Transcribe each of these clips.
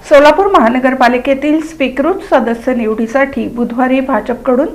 सोलापूर महानगरपालिकेतील स्वीकृत सदस्य निवडीसाठी बुधवारी भाजपकडून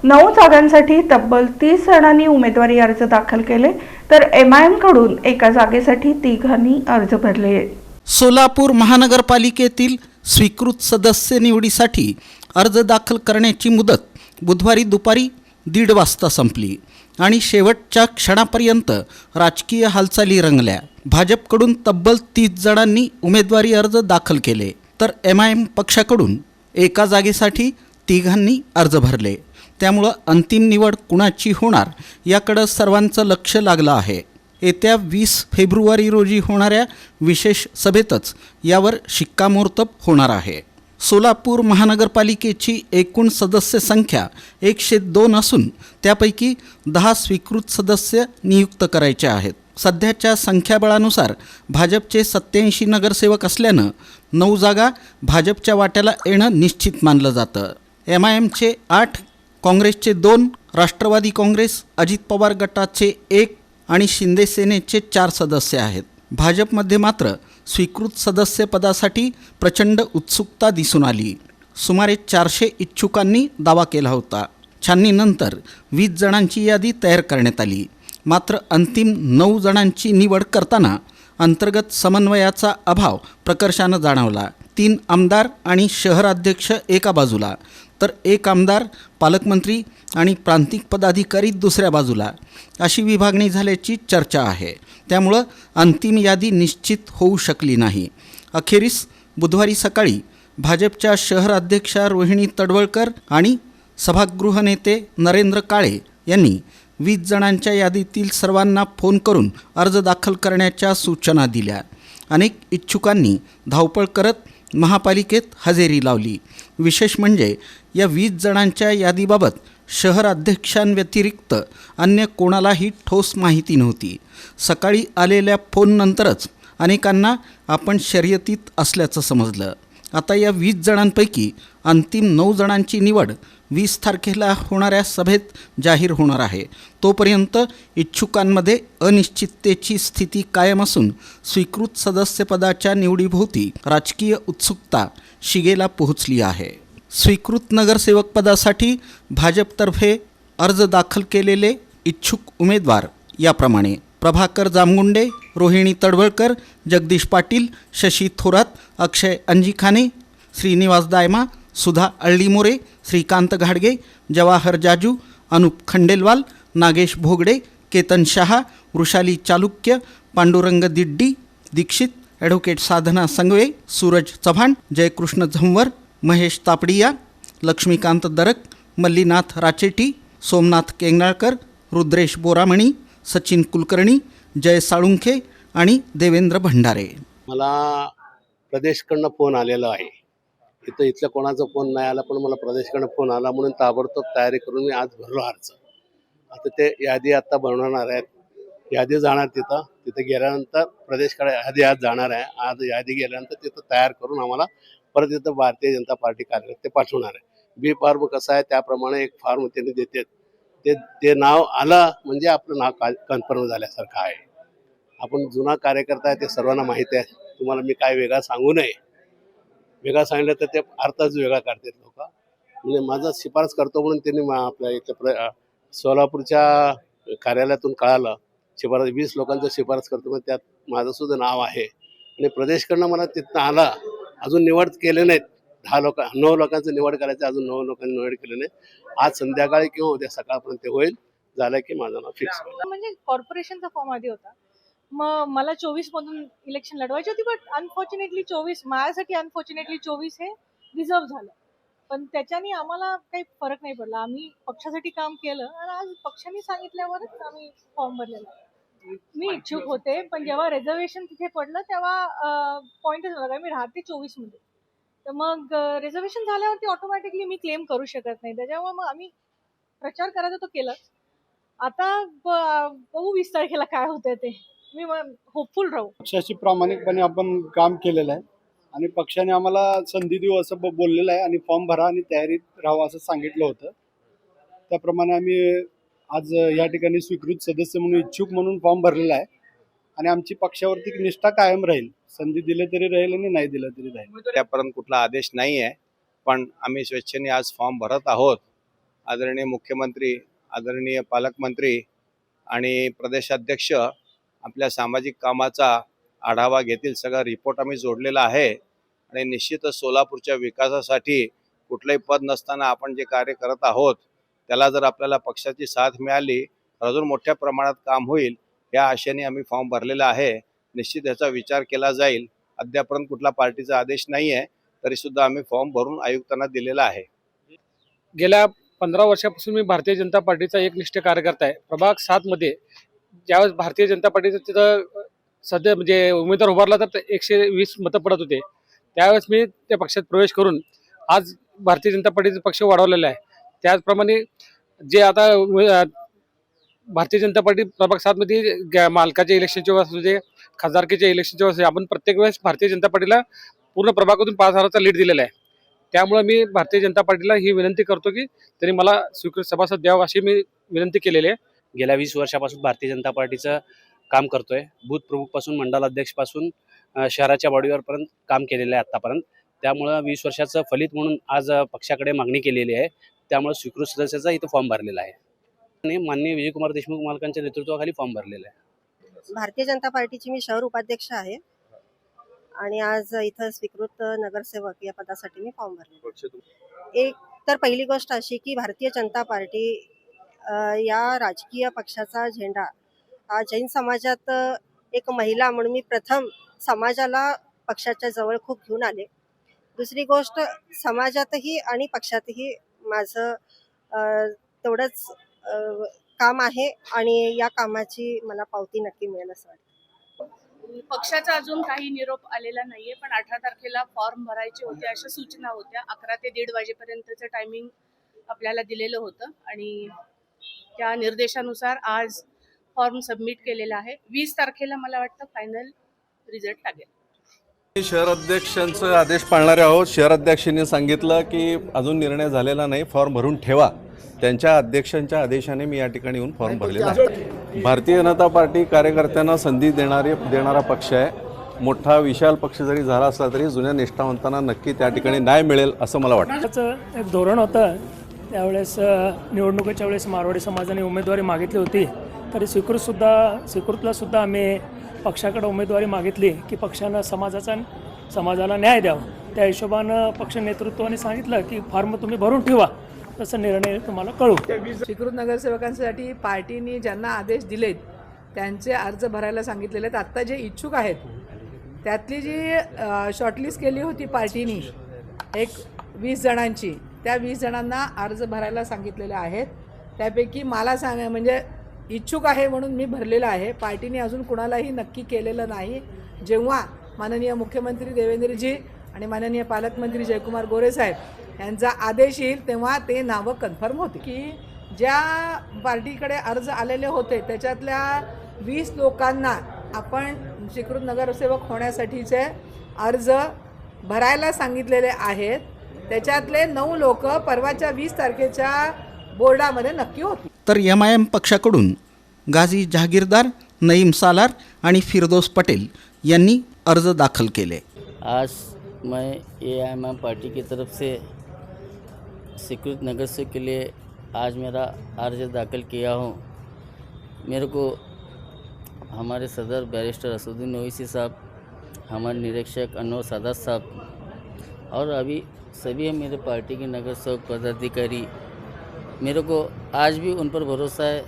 9 जागांसाठी तब्बल 30 जणांनी उमेदवारी अर्ज दाखल केले, तर MIM कडून एका जागेसाठी 3 जणांनी अर्ज भरले. सोलापूर महानगरपालिकेतील स्वीकृत सदस्य निवडीसाठी अर्ज दाखल करण्याची मुदत बुधवारी दुपारी 1:30 वाजता संपली आणि शेवटच्या क्षणापर्यंत राजकीय हालचाली रंगल्या. भाजपकडून तब्बल 30 जणांनी उमेदवारी अर्ज दाखल केले, तर MIM पक्षाकडून एका जागेसाठी 3 जणांनी अर्ज भरले. त्यामुळं अंतिम निवड कुणाची होणार याकडं सर्वांचं लक्ष लागलं आहे. येत्या 20 फेब्रुवारी रोजी होणाऱ्या विशेष सभेतच यावर शिक्कामोर्तब होणार आहे. सोलापूर महानगरपालिकेची एकूण सदस्य संख्या 102 असून त्यापैकी 10 स्वीकृत सदस्य नियुक्त करायचे आहेत. सध्याच्या संख्याबळानुसार भाजपचे 87 नगरसेवक असल्यानं 9 जागा भाजपच्या वाट्याला येणं निश्चित मानलं जातं. MIMचे 8, काँग्रेसचे 2, राष्ट्रवादी काँग्रेस, अजित पवार गटाचे 1 आणि शिंदे सेनेचे 4 सदस्य आहेत. भाजपमध्ये मात्र स्वीकृत सदस्यपदासाठी प्रचंड उत्सुकता दिसून आली. सुमारे 400 इच्छुकांनी दावा केला होता. छाननीनंतर 20 जणांची यादी तयार करण्यात आली. मात्र अंतिम 9 जणांची निवड करताना अंतर्गत समन्वयाचा अभाव प्रकर्षानं जाणवला. 3 आमदार आणि शहराध्यक्ष एका बाजूला, तर 1 आमदार, पालकमंत्री आणि प्रांतिक पदाधिकारी दुसऱ्या बाजूला अशी विभागणी झाल्याची चर्चा आहे. त्यामुळं अंतिम यादी निश्चित होऊ शकली नाही. अखेरीस बुधवारी सकाळी भाजपच्या शहराध्यक्षा रोहिणी तडवळकर आणि सभागृह नेते नरेंद्र काळे यांनी 20 जणांच्या यादीतील सर्वांना फोन करून अर्ज दाखल करण्याच्या सूचना दिल्या. अनेक इच्छुकांनी धावपळ करत महापालिकेत हजेरी लावली. विशेष म्हणजे या 20 जणांच्या यादीबाबत शहर अध्यक्षांव्यतिरिक्त अन्य कोणालाही ठोस माहिती नव्हती. सकाळी आलेल्या फोननंतरच अनेकांना आपण शर्यतीत असल्याचं समजलं. आता या 20 जणांपैकी अंतिम 9 जणांची निवड 20 तारखेला होणाऱ्या सभेत जाहीर होणार आहे. तोपर्यंत इच्छुकांमध्ये अनिश्चिततेची स्थिती कायम असून स्वीकृत सदस्यपदाच्या निवडीभोवती राजकीय उत्सुकता शिगेला पोहोचली आहे. स्वीकृत नगरसेवक पदासाठी भाजपतर्फे अर्ज दाखल केलेले इच्छुक उमेदवार याप्रमाणे: प्रभाकर जामगुंडे, रोहिणी तडवळकर, जगदीश पाटील, शशी थोरात, अक्षय अंजिखाने, श्रीनिवास दायमा, सुधा अळ्ळीमोरे, श्रीकांत घाडगे, जवाहर जाजू, अनुप खंडेलवाल, नागेश भोगडे, केतन शहा, वृषाली चालुक्य, पांडुरंग दिड्डी दीक्षित, ॲडव्होकेट साधना संगवे, सूरज चव्हाण, जयकृष्ण झंवर, महेश तापडिया, लक्ष्मीकांत दरक, मल्लीनाथ राचेटी, सोमनाथ केंगणाळकर, रुद्रेश बोरामणी, सचिन कुलकर्णी, जय साळुंखे आणि देवेंद्र भंडारे. मला प्रदेशकडनं फोन आलेला आहे. इथल्या कोणाचा फोन नाही आला, पण मला प्रदेशकडनं फोन आला म्हणून ताबडतोब तयारी करून मी आज भरलो अर्ज. आता ते यादी आता बनवणार आहेत. यादी जाणार तिथं गेल्यानंतर प्रदेशकडे यादी आज जाणार आहे. आज यादी गेल्यानंतर तिथं तयार करून आम्हाला परत तिथं भारतीय जनता पार्टी कार्यालयात ते पाठवणार आहे. बी फॉर्म कसं आहे त्याप्रमाणे एक फॉर्म त्यांनी देतात. ते नाव आलं म्हणजे आपलं नाव कन्फर्म झाल्यासारखं आहे. आपण जुना कार्यकर्ता आहे ते सर्वांना माहिती आहे. तुम्हाला मी काय वेगळा सांगू नये. वेगळा सांगितलं तर ते अर्थच वेगळा काढतात लोक. म्हणजे माझा शिफारस करतो म्हणून त्यांनी आपल्या इथं सोलापूरच्या कार्यालयातून कळालं. 20 लोकांचं शिफारस करतो म्हणजे त्यात माझं सुद्धा नाव आहे. आणि प्रदेशकडनं मला तिथं आला. अजून निवड केले नाहीत. 9 लोकांचं निवड करायचं, अजून 9 लोकांनी निवड केले नाही. आज संध्याकाळी किंवा उद्या सकाळपर्यंत ते होईल. झालं की माझं नाव फिक्स होईल. म्हणजे कॉर्पोरेशनचा फॉर्म आधी होता. मग मला 24 मधून इलेक्शन लढवायची होती, बट अनफॉर्च्युनेटली 24 माझ्यासाठी 24 हे रिझर्व झालं. पण त्याच्याने आम्हाला काही फरक नाही पडला. आम्ही पक्षासाठी काम केलं आणि आज पक्षाने सांगितल्यावरच आम्ही फॉर्म भरलेला. मी इच्छुक होते, पण जेव्हा रिझर्वेशन तिथे पडलं तेव्हा पॉईंटच होता मी राहते 24 मध्ये. तर मग रिझर्वेशन झाल्यावरती ऑटोमॅटिकली मी क्लेम करू शकत नाही. त्याच्यामुळे मग आम्ही प्रचार करायचा तो केलाच. आता बघू 20 तारखेला काय होतंय ते. मी होपफुल राहू. पक्षाशी प्रामाणिकपणे आपण काम केलेलं आहे आणि पक्षाने आम्हाला संधी देऊ असं बोललेलं आहे आणि फॉर्म भरा आणि तयारीत राहावं असं सांगितलं होतं. त्याप्रमाणे आम्ही आज या ठिकाणी स्वीकृत सदस्य म्हणून इच्छुक म्हणून फॉर्म भरलेला आहे आणि आमची पक्षावरती निष्ठा कायम राहील. संधी दिली तरी राहील आणि नाही दिलं तरी राहील. त्यापर्यंत कुठला आदेश नाही आहे, पण आम्ही स्वेच्छेने आज फॉर्म भरत आहोत. आदरणीय मुख्यमंत्री, आदरणीय पालकमंत्री आणि प्रदेशाध्यक्ष आपल्या सामाजिक कामाचा आढावा घेतील. सगळा रिपोर्ट आम्ही जोडलेला आहे आणि निश्चितच सोलापूरच्या विकासासाठी कुठलंही पद नसताना आपण जे कार्य करत आहोत त्याला जर आपल्याला पक्षाची साथ मिळाली तर अजून मोठ्या प्रमाणात काम होईल. या आशेने आम्ही फॉर्म भरलेला आहे. निश्चित याचा विचार केला जाईल. अद्यापर्यंत कुठला पार्टीचा आदेश नाही आहे, तरीसुद्धा आम्ही फॉर्म भरून आयुक्तांना दिलेला आहे. गेल्या 15 वर्षापासून मी भारतीय जनता पार्टीचा एकनिष्ठ कार्यकर्ता आहे. प्रभाग 7 मध्ये ज्यावेळेस भारतीय जनता पार्टीचं तिथं सध्या म्हणजे उमेदवार उभारला तर 120 मतं पडत होते. त्यावेळेस मी त्या पक्षात प्रवेश करून आज भारतीय जनता पार्टीचा पक्ष वाढवलेला आहे. त्याचप्रमाणे जे आता भारतीय जनता पार्टी प्रभाग 7 मध्ये मालकाच्या इलेक्शनच्या वेळेस म्हणजे खासदारकीच्या इलेक्शनच्या वेळेस आपण प्रत्येक वेळेस भारतीय जनता पार्टीला पूर्ण प्रभागातून 5,000चा लीड दिलेला आहे. त्यामुळे मी भारतीय जनता पार्टीला ही विनंती करतो की त्यांनी मला स्वीकृत सभासद द्यावं अशी मी विनंती केलेली आहे. गेल्या 20 वर्षापासून भारतीय जनता पार्टीचं काम करतोय. बूथ प्रमुखपासून मंडल अध्यक्षपासून शहराच्या बॉडीवरपर्यंत काम केलेलं आहे आत्तापर्यंत. त्यामुळं 20 वर्षाचं फलित म्हणून आज पक्षाकडे मागणी केलेली आहे. त्यामुळे स्वीकृत सदस्याचा इथं फॉर्म भरलेला आहे आणि माननीय विजयकुमार देशमुख मालकांच्या नेतृत्वाखाली फॉर्म भरलेला आहे. भारतीय जनता पार्टीची मी शहर उपाध्यक्ष आहे आणि आज इथं स्वीकृत नगरसेवक या पदासाठी मी फॉर्म भरले. एक तर पहिली गोष्ट अशी की भारतीय जनता पार्टी या राजकीय पक्षाचा झेंडा हा जैन समाजात एक महिला म्हणून मी प्रथम समाजाला पक्षाच्या जवळ खूप घेऊन आले. दुसरी गोष्ट समाजातही आणि पक्षातही माझं तेवढंच काम आहे आणि या कामाची मला पावती नक्की मिळेल असं वाटतं. पक्षाचा अजून काही निरोप आलेला नाहीये, पण 18 तारखेला फॉर्म भरायचे होते अशा सूचना होत्या. 11 ते 1:30 वाजेपर्यंतचं टायमिंग आपल्याला दिलेलं होतं आणि त्या निर्देशानुसार आज फॉर्म सबमिट केलेला आहे. 20 तारखेला मला वाटतं फायनल रिझल्ट लागेल. शहर अध्यक्षांचा आदेश पाळणारे आहोत. शहर अध्यक्षांनी सांगितलं की अजून निर्णय झालेला नाही, फॉर्म भरून ठेवा. त्यांच्या अध्यक्षांच्या आदेशाने मी या ठिकाणी येऊन फॉर्म भरलेला आहे. भारतीय जनता पार्टी कार्यकर्त्यांना संधी देणारा पक्ष आहे. मोठा विशाल पक्ष जरी झाला असला तरी जुन्या निष्ठावंतांना नक्की त्या ठिकाणी न्याय मिळेल असं मला वाटतं. एक धोरण होतं त्यावेळेस निवडणुकीच्या वेळेस मारवाडी समाजाने उमेदवारी मागितली होती, तरी स्वीकृतला सुद्धा आम्ही पक्षाकडे उमेदवारी मागितली की पक्षानं समाजाला न्याय द्यावा. त्या हिशोबानं पक्ष नेतृत्वाने सांगितलं की फॉर्म तुम्ही भरून ठेवा, तसा निर्णय तुम्हाला कळू. स्वीकृत नगरसेवकांसाठी पार्टीने ज्यांना आदेश दिलेत त्यांचे अर्ज भरायला सांगितलेले आहेत. आत्ता जे इच्छुक आहेत त्यातली जी शॉर्टलिस्ट केली होती पार्टीनी 20 जणांची, त्या 20 जणांना अर्ज भरायला सांगितलेले आहेत. त्यापैकी मला म्हणजे इच्छुक आहे म्हणून मी भरलेलं आहे. पार्टीने अजून कुणालाही नक्की केलेलं नाही. जेव्हा माननीय मुख्यमंत्री देवेंद्रजी आणि माननीय पालकमंत्री जयकुमार गोरे साहेब यांचा आदेश येईल तेव्हा ते नावं कन्फर्म होते. की ज्या पार्टीकडे अर्ज आलेले होते त्याच्यातल्या 20 लोकांना आपण स्वीकृत नगरसेवक होण्यासाठीचे अर्ज भरायला सांगितलेले आहेत. त्याच्यातले 9 लोक परवाच्या 20 तारखेच्या बोर्डामध्ये नक्की होती. तर MIM पक्षाकडून गाझी जहागीरदार, नईम सालार आणि फिरदौस पटेल यांनी अर्ज दाखल केले. आज मैं AIM पार्टी की तरफ से स्वीकृत नगरसेवक के लिए आज मेरा अर्ज दाखिल किया हूँ. मेरे को हमारे सदर बैरिस्टर असदुद्दीन ओवैसी साहब, हमारे निरीक्षक अनवर सादात साहब और अभी सभी मेरे पार्टी के नगरसेवक पदाधिकारी, मेरे को आज भी उन पर भरोसा है.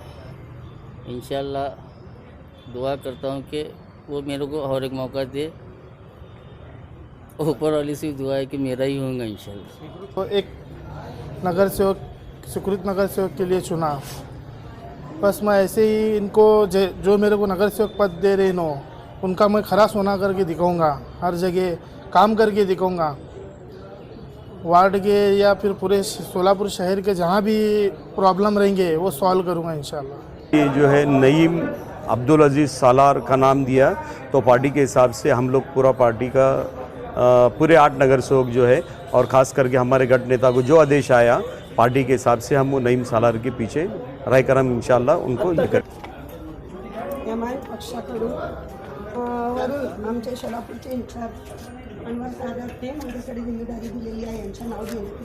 इंशाल्लाह दुआ करता हूँ कि वो मेरे को और एक मौका दे. ऊपर वाली से दुआ है कि मेरा ही होगा इंशाल्लाह. तो एक नगरसेवक स्वीकृत नगरसेवक के लिए चुना. बस मैं ऐसे ही इनको जो मेरे को नगरसेवक पद दे रहे नो उनका मैं खरा सोना करके दिखाऊंगा. हर जगह काम करके दिखाऊंगा. वार्ड के या फिर पूरे सोलापुर शहर के जहाँ भी प्रॉब्लम रहेंगे वो सॉल्व करूँगा इंशाल्लाह. ये जो है नईम अब्दुल अजीज़ सालार का नाम दिया तो पार्टी के हिसाब से हम लोग पूरा पार्टी का पूरे 8 नगरसेवक जो है और ख़ास करके हमारे गठ नेता को जो आदेश आया पार्टी के हिसाब से हम वो नईम सालार के पीछे राय करम इंशाल्लाह उनको लेकर हमारे पक्षाकडून वरून आमचे सोलापूरचे इन्चार्ज अनवर सादर ते माझ्याकडे जिम्मेदारी दिलेली आहे यांच्या नाव घेण्यात